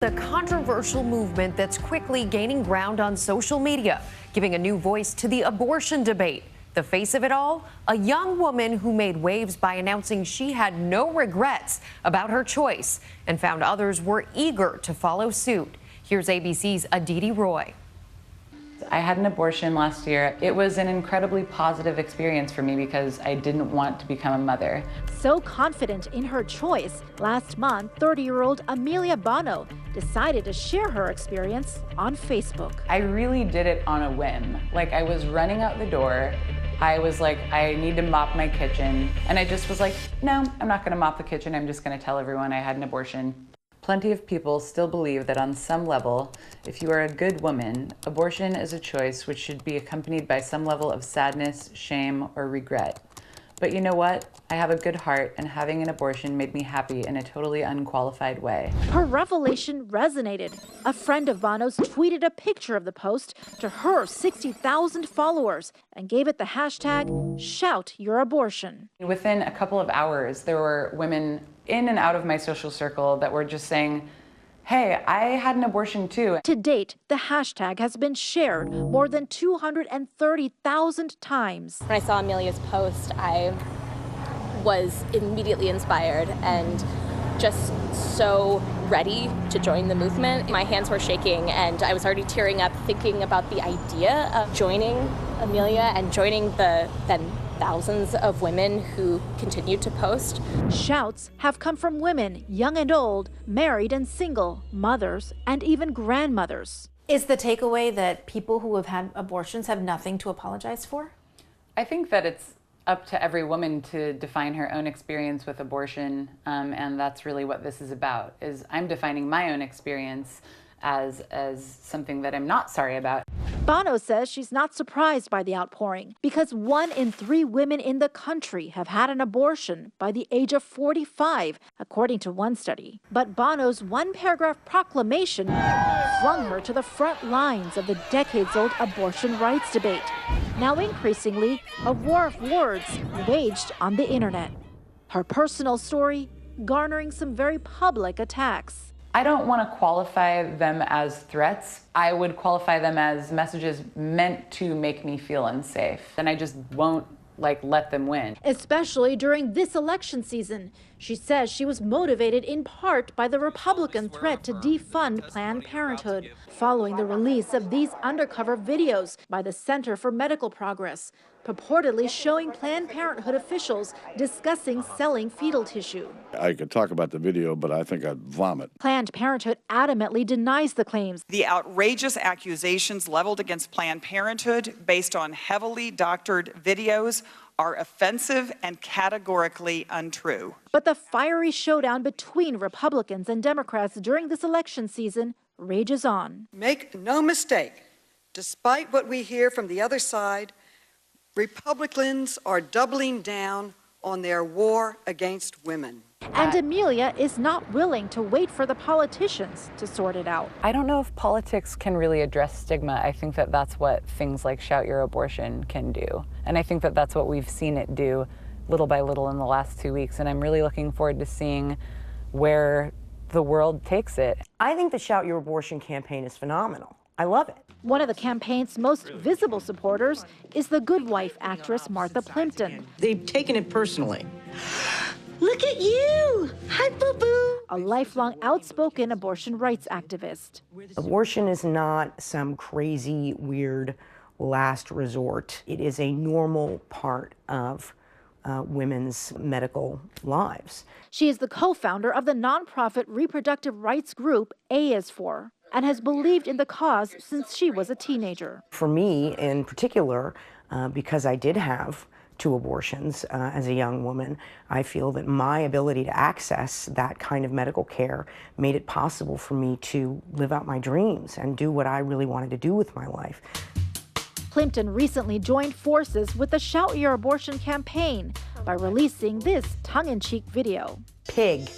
The controversial movement that's quickly gaining ground on social media, giving a new voice to the abortion debate. The face of it all, a young woman who made waves by announcing she had no regrets about her choice and found others were eager to follow suit. Here's ABC's Aditi Roy. I had an abortion last year. It was an incredibly positive experience for me because I didn't want to become a mother. So confident in her choice, last month, 30-year-old Amelia Bono decided to share her experience on Facebook. I really did it on a whim. Like, I was running out the door. I was like, I need to mop my kitchen. And I just was like, no, I'm not gonna mop the kitchen. I'm just gonna tell everyone I had an abortion. Plenty of people still believe that on some level, if you are a good woman, abortion is a choice which should be accompanied by some level of sadness, shame, or regret. But you know what? I have a good heart, and having an abortion made me happy in a totally unqualified way. Her revelation resonated. A friend of Bono's tweeted a picture of the post to her 60,000 followers and gave it the hashtag #ShoutYourAbortion. Within a couple of hours, there were women in and out of my social circle that were just saying, hey, I had an abortion too. To date, the hashtag has been shared more than 230,000 times. When I saw Amelia's post, I was immediately inspired and just so ready to join the movement. My hands were shaking and I was already tearing up thinking about the idea of joining Amelia and joining the then thousands of women who continued to post. Shouts have come from women, young and old, married and single, mothers, and even grandmothers. Is the takeaway that people who have had abortions have nothing to apologize for? I think that it's up to every woman to define her own experience with abortion, and that's really what this is about, is I'm defining my own experience as something that I'm not sorry about. Bono says she's not surprised by the outpouring because 1 in 3 women in the country have had an abortion by the age of 45, according to one study. But Bono's one-paragraph proclamation flung her to the front lines of the decades-old abortion rights debate. Now increasingly, a war of words waged on the internet. Her personal story garnering some very public attacks. I don't want to qualify them as threats. I would qualify them as messages meant to make me feel unsafe. And I just won't let them win. Especially during this election season. She says she was motivated in part by the Republican threat to defund Planned Parenthood, following the release of these undercover videos by the Center for Medical Progress, purportedly showing Planned Parenthood officials discussing selling fetal tissue. I could talk about the video, but I think I'd vomit. Planned Parenthood adamantly denies the claims. The outrageous accusations leveled against Planned Parenthood based on heavily doctored videos are offensive and categorically untrue. But the fiery showdown between Republicans and Democrats during this election season rages on. Make no mistake, despite what we hear from the other side, Republicans are doubling down on their war against women. And Amelia is not willing to wait for the politicians to sort it out. I don't know if politics can really address stigma. I think that that's what things like Shout Your Abortion can do. And I think that that's what we've seen it do little by little in the last 2 weeks. And I'm really looking forward to seeing where the world takes it. I think the Shout Your Abortion campaign is phenomenal. I love it. One of the campaign's most visible supporters is the Good Wife actress Martha Plimpton. They've taken it personally. Look at you! Hi, boo-boo! A lifelong outspoken abortion rights activist. Abortion is not some crazy, weird last resort. It is a normal part of women's medical lives. She is the co-founder of the nonprofit reproductive rights group A is For, and has believed in the cause since she was a teenager. For me in particular, because I did have 2 abortions as a young woman, I feel that my ability to access that kind of medical care made it possible for me to live out my dreams and do what I really wanted to do with my life. Plimpton recently joined forces with the Shout Your Abortion campaign by releasing this tongue-in-cheek video. Pig.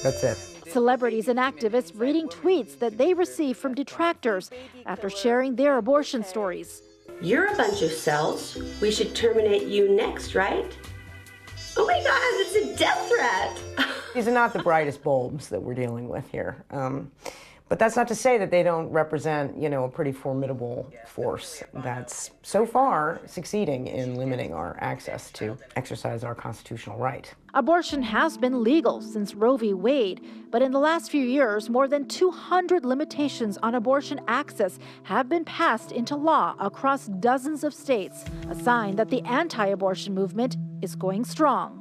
That's it. Celebrities and activists reading tweets that they received from detractors after sharing their abortion stories. You're a bunch of cells. We should terminate you next, right? Oh my God, it's a death threat. These are not the brightest bulbs that we're dealing with here. But that's not to say that they don't represent, a pretty formidable force that's so far succeeding in limiting our access to exercise our constitutional right. Abortion has been legal since Roe v. Wade, but in the last few years, more than 200 limitations on abortion access have been passed into law across dozens of states, a sign that the anti-abortion movement is going strong.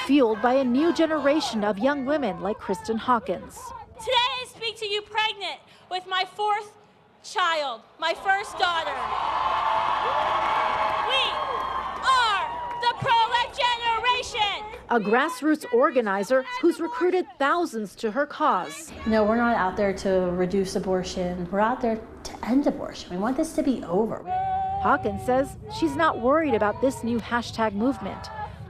Fueled by a new generation of young women like Kristen Hawkins. Today I speak to you pregnant with my 4th child, my first daughter. We are the pro-life generation. A grassroots organizer who's recruited thousands to her cause. No, we're not out there to reduce abortion. We're out there to end abortion. We want this to be over. Hawkins says she's not worried about this new hashtag movement.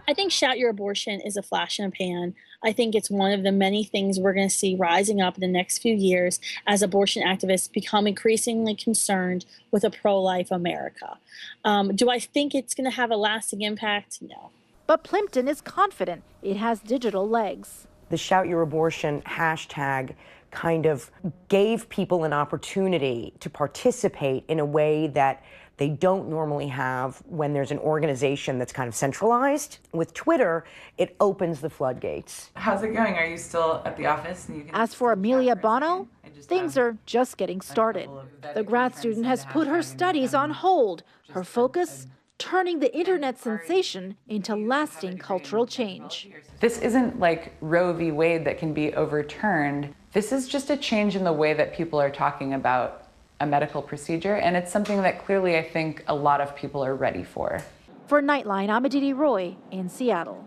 I think Shout Your Abortion is a flash in a pan. I think it's one of the many things we're going to see rising up in the next few years as abortion activists become increasingly concerned with a pro-life America. Do I think it's going to have a lasting impact? No. But Plimpton is confident it has digital legs. The Shout Your Abortion hashtag kind of gave people an opportunity to participate in a way that they don't normally have when there's an organization that's kind of centralized. With Twitter, it opens the floodgates. How's it going? Are you still at the office? And you can As for Amelia Bono, things are just getting started. The grad student has put her studies on hold. Her focus, turning the internet sensation into lasting cultural change. This isn't like Roe v. Wade that can be overturned. This is just a change in the way that people are talking about a medical procedure, and it's something that clearly I think a lot of people are ready for. For Nightline, I'm Aditi Roy in Seattle.